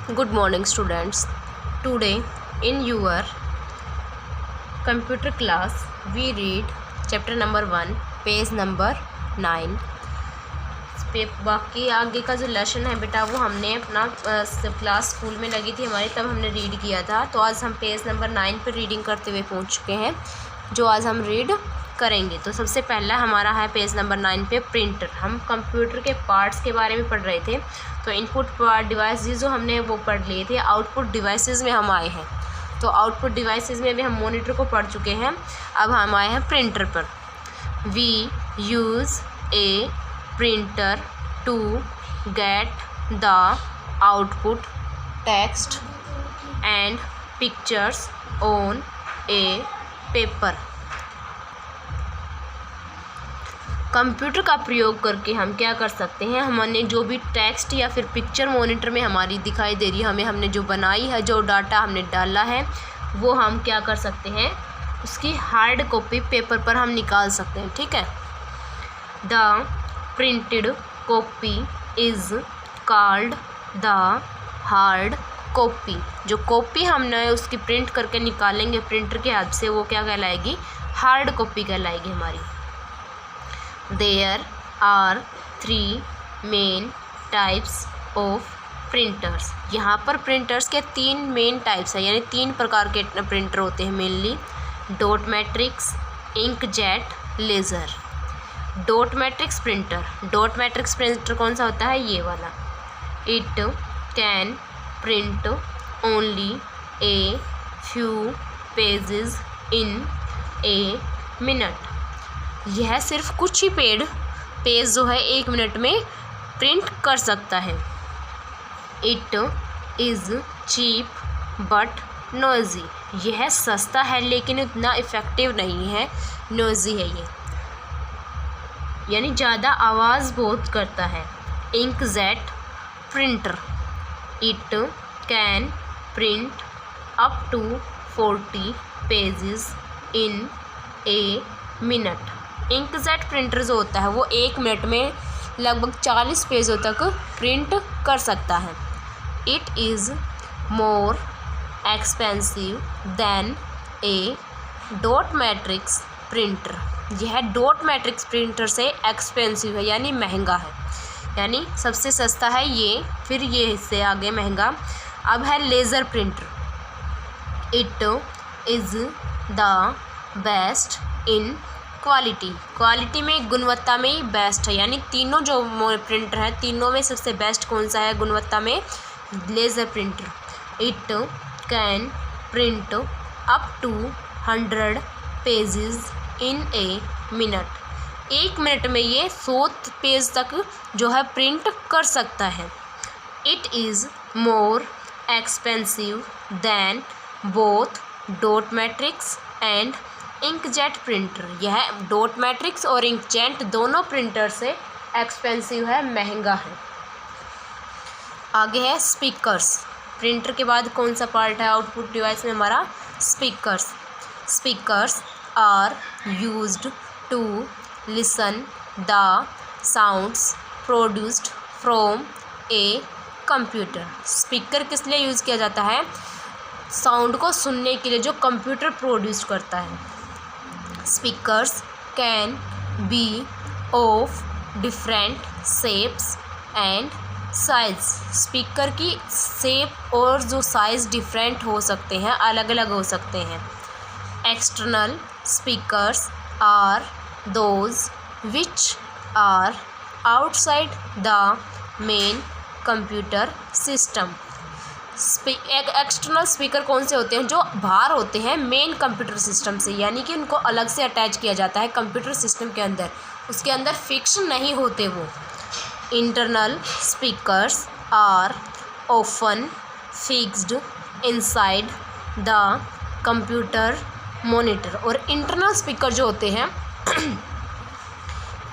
Good morning, students. Today, in your computer class, we read chapter number 1, page number 9. बाकी आगे का जो lesson है बेटा वो हमने अपना क्लास स्कूल में लगी थी हमारी, तब हमने रीड किया था। तो आज हम पेज नंबर 9 पर रीडिंग करते हुए पहुंच चुके हैं, जो आज हम रीड करेंगे। तो सबसे पहला हमारा है पेज नंबर 9 पे प्रिंटर। हम कंप्यूटर के पार्ट्स के बारे में पढ़ रहे थे। तो इनपुट डिवाइसेस जो हमने वो पढ़ लिए थे, आउटपुट डिवाइसेस में हम आए हैं। तो आउटपुट डिवाइसेस में भी हम मॉनिटर को पढ़ चुके हैं, अब हम आए हैं प्रिंटर पर। We use a printer to get the output text and pictures on a paper. Computer का प्रयोग करके हम क्या कर सकते हैं, हमने जो भी टेक्स्ट या फिर पिक्चर मॉनिटर में हमारी दिखाई दे रही है, हमने जो बनाई है, जो डाटा हमने डाला है, वो हम क्या कर सकते हैं, उसकी हार्ड कॉपी पेपर पर हम निकाल सकते हैं। ठीक है। The printed copy is called the hard copy. जो कॉपी हमने उसकी प्रिंट करके निकालेंगे प्रिंटर के हेल्प से, वो क्या कहलाएगी, हार्ड कॉपी कहलाएगी हमारी। There are 3 main types of printers. यहाँ पर प्रिंटर्स के 3 मेन टाइप्स हैं, यानी 3 प्रकार के प्रिंटर होते हैं mainly. Dot matrix, inkjet, laser. Dot matrix printer. Dot matrix printer कौन सा होता है, ये वाला। It can print only a few pages in a minute. यह सिर्फ कुछ ही पेज जो है 1 मिनट में प्रिंट कर सकता है। It is cheap but noisy. यह सस्ता है लेकिन इतना इफ़ेक्टिव नहीं है, नॉइजी है ये, यानी ज़्यादा आवाज़ बहुत करता है। Inkjet printer. It can print up to 40 pages in a minute. Inkjet printer जो होता है वो 1 मिनट में लगभग 40 पेजों तक प्रिंट कर सकता है। It is more expensive than A dot matrix printer. यह डॉट मैट्रिक्स प्रिंटर से एक्सपेंसिव है, यानी महंगा है, यानी सबसे सस्ता है ये, फिर ये इससे आगे महंगा। अब है laser printer. It is the best in quality. Quality में, गुणवत्ता में ही बेस्ट है, यानी तीनों जो प्रिंटर हैं तीनों में सबसे बेस्ट कौन सा है गुणवत्ता में, laser printer. It can print up to 100 pages in a minute. 1 minute में ये 100 पेज तक जो है प्रिंट कर सकता है। It is more expensive than both dot matrix and inkjet printer. यह डॉट मैट्रिक्स और इंकजेट दोनों प्रिंटर से एक्सपेंसिव है, महंगा है। आगे है स्पीकर्स। प्रिंटर के बाद कौन सा पार्ट है आउटपुट डिवाइस में हमारा, speakers. Speakers are used to listen the sounds produced from a computer. Speaker किस लिए यूज़ किया जाता है, साउंड को सुनने के लिए जो कंप्यूटर प्रोड्यूस करता है। Speakers can be of different shapes and size. Speaker की शेप और जो साइज़ डिफरेंट हो सकते हैं, अलग अलग हो सकते हैं। External speakers are those which are outside the main computer system. External speaker कौन से होते हैं, जो बाहर होते हैं मेन कंप्यूटर सिस्टम से, यानी कि उनको अलग से अटैच किया जाता है कंप्यूटर सिस्टम के अंदर, उसके अंदर फिक्स नहीं होते वो। Internal speakers are often fixed inside the computer monitor. और इंटरनल स्पीकर जो होते हैं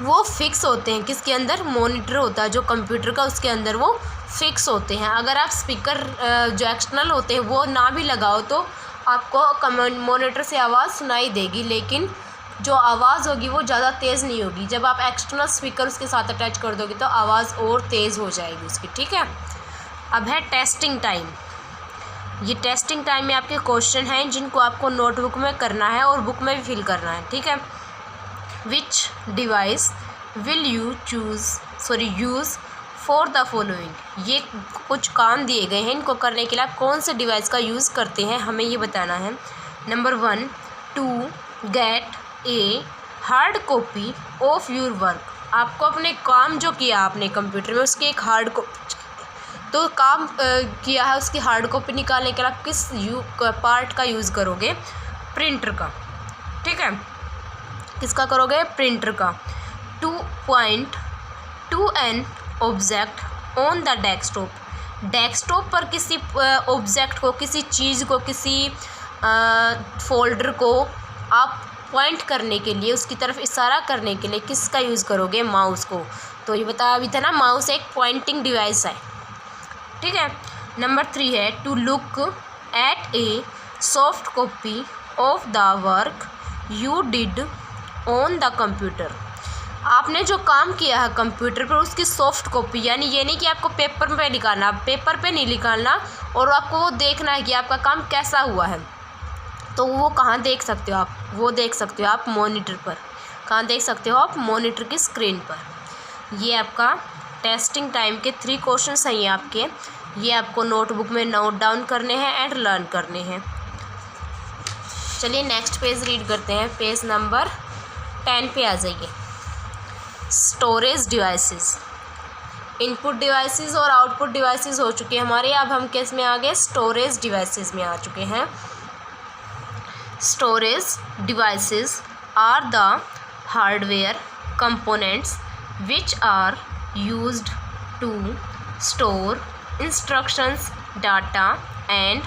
वो फिक्स होते हैं, किसके अंदर, मॉनिटर होता है जो कंप्यूटर का, उसके अंदर वो फिक्स होते हैं। अगर आप स्पीकर जो एक्सटर्नल होते हैं वो ना भी लगाओ तो आपको मॉनिटर से आवाज़ सुनाई देगी, लेकिन जो आवाज़ होगी वो ज़्यादा तेज़ नहीं होगी। जब आप एक्सटर्नल स्पीकर उसके साथ अटैच कर दोगे तो आवाज़ और तेज़ हो जाएगी उसकी। ठीक है। अब है टेस्टिंग टाइम। ये टेस्टिंग टाइम में आपके क्वेश्चन हैं जिनको आपको नोटबुक में करना है और बुक में भी फिल करना है, ठीक है। विच device will you use for the following. ये कुछ काम दिए गए हैं, इनको करने के लिए आप कौन से डिवाइस का यूज़ करते हैं हमें ये बताना है। Number 1, to get a hard copy of your work. आपको अपने काम जो किया आपने कंप्यूटर में उसकी एक हार्ड कॉपी, तो काम किया है उसकी हार्ड कॉपी निकालने के लिए आप किस पार्ट का यूज़ करोगे? प्रिंटर का, ठीक है। किसका करोगे? प्रिंटर का। 2 point two an object on the desktop. Desktop पर किसी ऑब्जेक्ट को, किसी चीज़ को, किसी फोल्डर को आप पॉइंट करने के लिए, उसकी तरफ इशारा करने के लिए किसका यूज़ करोगे? माउस को। तो ये बताया अभी था ना, माउस एक पॉइंटिंग डिवाइस है, ठीक है। नंबर 3 है to look at a soft copy of the work you did on the computer. आपने जो काम किया है कंप्यूटर पर उसकी सॉफ्ट कॉपी, यानी ये नहीं कि आपको पेपर पे निकालना, पेपर पे नहीं निकालना, और आपको वो देखना है कि आपका काम कैसा हुआ है। तो वो कहाँ देख सकते हो आप? वो देख सकते हो आप मॉनिटर पर। कहाँ देख सकते हो आप? मॉनिटर की स्क्रीन पर। ये आपका टेस्टिंग टाइम के 3 क्वेश्चंस हैं ये आपके। ये आपको नोटबुक में नोट डाउन करने हैं एंड लर्न करने हैं। चलिए नेक्स्ट पेज रीड करते हैं। पेज नंबर 10 पे आ जाइए। Storage devices. इनपुट डिवाइसेस और आउटपुट डिवाइसेस हो चुके हैं हमारे। अब हम किस में आ गए? स्टोरेज डिवाइसेस में आ चुके हैं। Storage devices are the hardware components which are used to store instructions, data and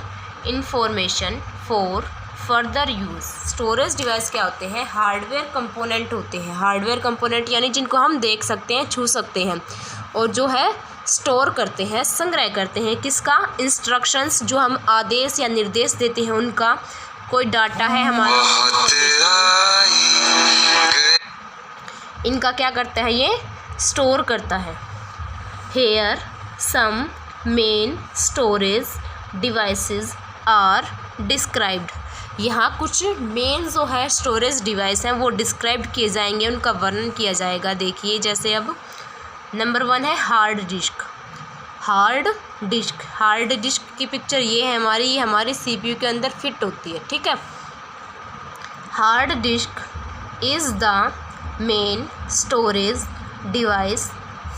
information for further use. Storage device क्या होते हैं? हार्डवेयर कंपोनेंट होते हैं। हार्डवेयर कंपोनेंट यानी जिनको हम देख सकते हैं, छू सकते हैं, और जो है स्टोर करते हैं, संग्रह करते हैं। किसका? इंस्ट्रक्शंस, जो हम आदेश या निर्देश देते हैं उनका। कोई डाटा है हमारा, इनका क्या करता है? ये स्टोर करता है। Here some main storage devices are described. यहाँ कुछ मेन जो है स्टोरेज डिवाइस हैं वो डिस्क्राइब किए जाएंगे, उनका वर्णन किया जाएगा। देखिए जैसे अब नंबर 1 है hard disk. Hard disk, hard disk की पिक्चर ये है हमारी, ये हमारी CPU के अंदर फिट होती है, ठीक है। Hard disk is the main storage device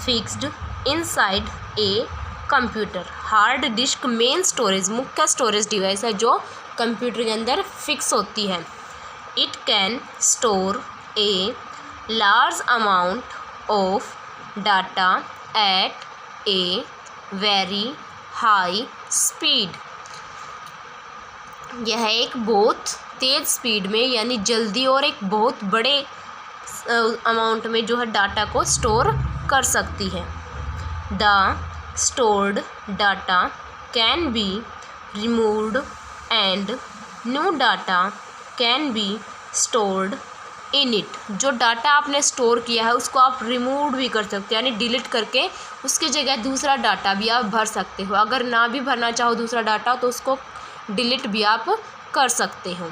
fixed inside a computer. Hard disk main storage, मुख्य स्टोरेज डिवाइस है जो कंप्यूटर के अंदर फिक्स होती है। It can store a large amount of data at a very high speed. यह एक बहुत तेज़ स्पीड में, यानी जल्दी और एक बहुत बड़े अमाउंट में जो है डाटा को स्टोर कर सकती है। The stored data can be removed and new data can be stored in it. जो डाटा आपने स्टोर किया है उसको आप रिमूव भी कर सकते हो, यानी डिलीट करके उसकी जगह दूसरा डाटा भी आप भर सकते हो। अगर ना भी भरना चाहो दूसरा डाटा तो उसको डिलीट भी आप कर सकते हो।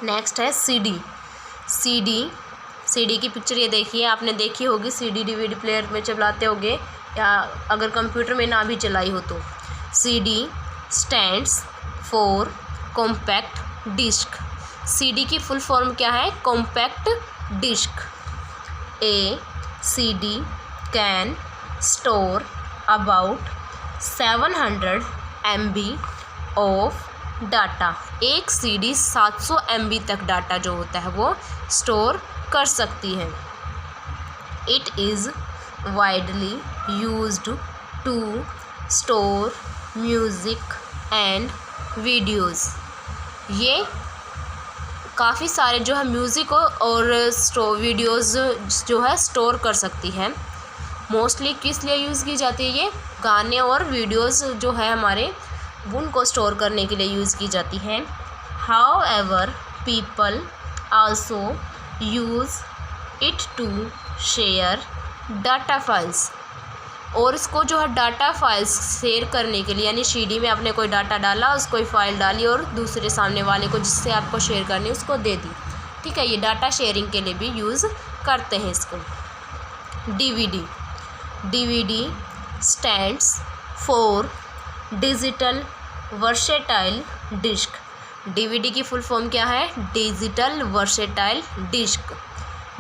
नेक्स्ट है सीडी की पिक्चर ये देखिए, आपने देखी होगी। CD DVD प्लेयर में चलाते होगे, या अगर कंप्यूटर में ना भी चलाई हो तो। CD stands for compact disc. CD की फुल फॉर्म क्या है? Compact disc. A CD can store about 700 MB of data. एक CD 700 MB तक डाटा जो होता है वो स्टोर कर सकती है। It is widely used to store music and videos. ये काफ़ी सारे जो है म्यूज़िक और वीडियोज़ जो है स्टोर कर सकती है। मोस्टली किस लिए यूज़ की जाती है? ये गाने और वीडियोज़ जो है हमारे उनको स्टोर करने के लिए यूज़ की जाती है। However people also use it to share data files. और इसको जो है डाटा फाइल्स शेयर करने के लिए, यानी CD में आपने कोई डाटा डाला, उसको ही फाइल डाली और दूसरे सामने वाले को जिससे आपको शेयर करनी उसको दे दी। ठीक है, ये डाटा शेयरिंग के लिए भी यूज़ करते हैं इसको। DVD stands for digital versatile disc. DVD की फुल फॉर्म क्या है? Digital versatile disc.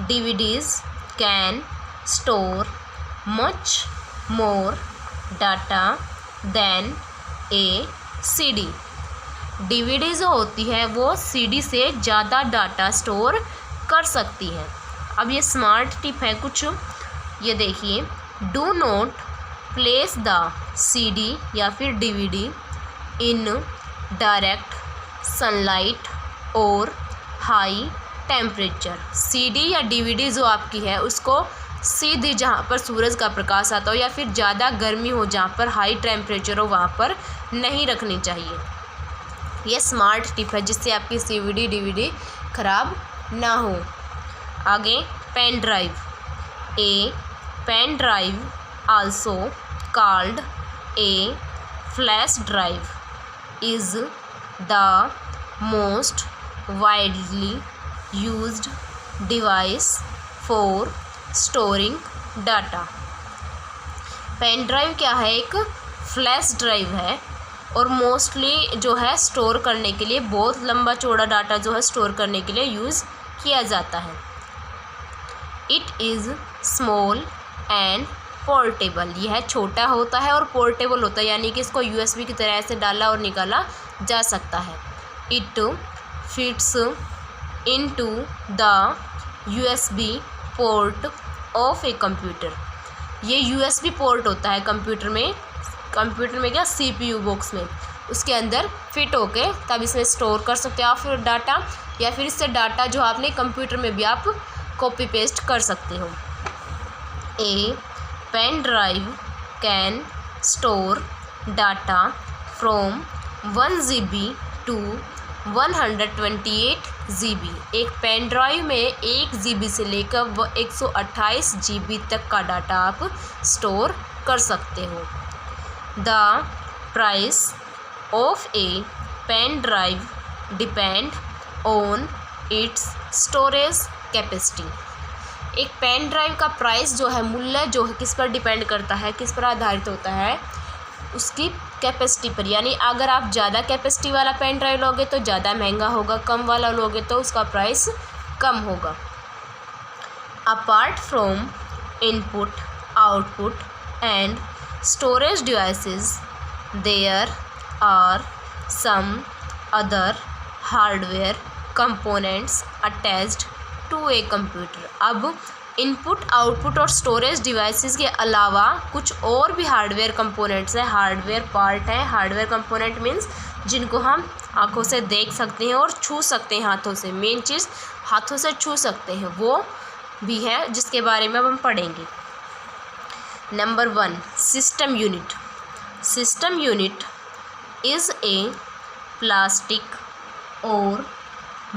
DVDs can store much more data than a CD। DVD जो होती है वो CD से ज़्यादा डाटा स्टोर कर सकती है। अब ये स्मार्ट टिप है कुछ, ये देखिए। Do not place the CD या फिर DVD इन डायरेक्ट सनलाइट और हाई टेम्परेचर। CD या DVD जो आपकी है उसको सीधे जहाँ पर सूरज का प्रकाश आता हो या फिर ज़्यादा गर्मी हो, जहाँ पर हाई टेम्परेचर हो, वहाँ पर नहीं रखनी चाहिए। ये स्मार्ट टिप है जिससे आपकी CD DVD खराब ना हो। आगे pen drive. A pen drive also called a flash drive is the most widely used device for storing data. Pen drive क्या है? एक फ्लैश ड्राइव है और मोस्टली जो है स्टोर करने के लिए, बहुत लंबा चौड़ा डाटा जो है स्टोर करने के लिए यूज़ किया जाता है। It is small and portable. यह छोटा होता है और पोर्टेबल होता है, यानी कि इसको USB की तरह से डाला और निकाला जा सकता है। It fits into the USB port of a computer. ये USB पोर्ट होता है कंप्यूटर में क्या CPU बॉक्स में, उसके अंदर फिट होके तब इसमें स्टोर कर सकते हो आप फिर डाटा, या फिर इससे डाटा जो आपने कंप्यूटर में भी आप कॉपी पेस्ट कर सकते हो। A pen drive can store data from 1 GB to 128 GB। एक पेन ड्राइव में 1 GB से लेकर 128 GB तक का डाटा आप स्टोर कर सकते हो। The price of a pen drive depend on its storage capacity. एक पेन ड्राइव का प्राइस जो है, मूल्य जो है, किस पर डिपेंड करता है, किस पर आधारित होता है? उसकी कैपेसिटी पर। यानी अगर आप ज़्यादा कैपेसिटी वाला पेन ड्राइव लोगे तो ज़्यादा महंगा होगा, कम वाला लोगे तो उसका प्राइस कम होगा। Apart from input output and storage devices there are some other hardware components attached to a computer. अब इनपुट आउटपुट और स्टोरेज डिवाइसेस के अलावा कुछ और भी हार्डवेयर कंपोनेंट्स हैं, हार्डवेयर पार्ट हैं। हार्डवेयर कंपोनेंट मीन्स जिनको हम आंखों से देख सकते हैं और छू सकते हैं हाथों से, मेन चीज़ हाथों से छू सकते हैं, वो भी है जिसके बारे में अब हम पढ़ेंगे। Number 1 system unit. System unit is a plastic और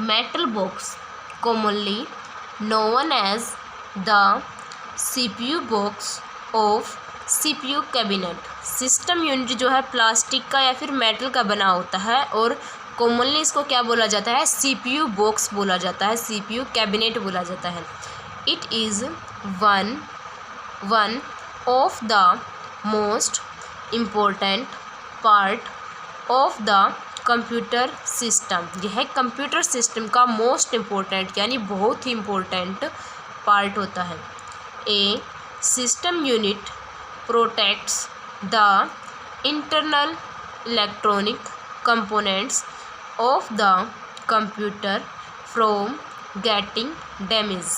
metal box commonly known as the CPU box of CPU cabinet। System unit जो है प्लास्टिक का या फिर मेटल का बना होता है और कॉमनली इसको क्या बोला जाता है? CPU बॉक्स बोला जाता है, CPU कैबिनेट बोला जाता है। It is one of the most important part of the computer system. यह कंप्यूटर सिस्टम का मोस्ट इम्पोर्टेंट यानी बहुत ही इम्पोर्टेंट पार्ट होता है। A system unit protects the internal electronic components of the computer from getting damage.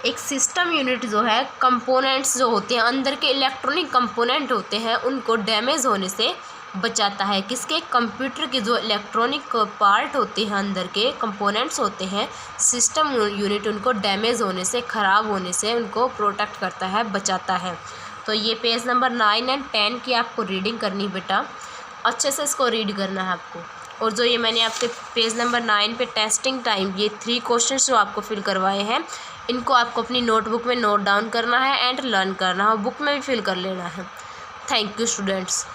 एक system unit जो है कंपोनेंट्स जो होते हैं, अंदर के इलेक्ट्रॉनिक कंपोनेंट होते हैं, उनको डैमेज होने से बचाता है। किसके? कंप्यूटर के जो इलेक्ट्रॉनिक पार्ट होते हैं, अंदर के कंपोनेंट्स होते हैं, सिस्टम यूनिट उनको डैमेज होने से, ख़राब होने से उनको प्रोटेक्ट करता है, बचाता है। तो ये पेज नंबर 9 और 10 की आपको रीडिंग करनी बेटा, अच्छे से इसको रीड करना है आपको। और जो ये मैंने आपके पेज नंबर 9 पे टेस्टिंग टाइम ये 3 क्वेश्चन जो आपको फिल करवाए हैं, इनको आपको अपनी नोटबुक में नोट डाउन करना है एंड लर्न करना है, बुक में भी फिल कर लेना है। Thank you students.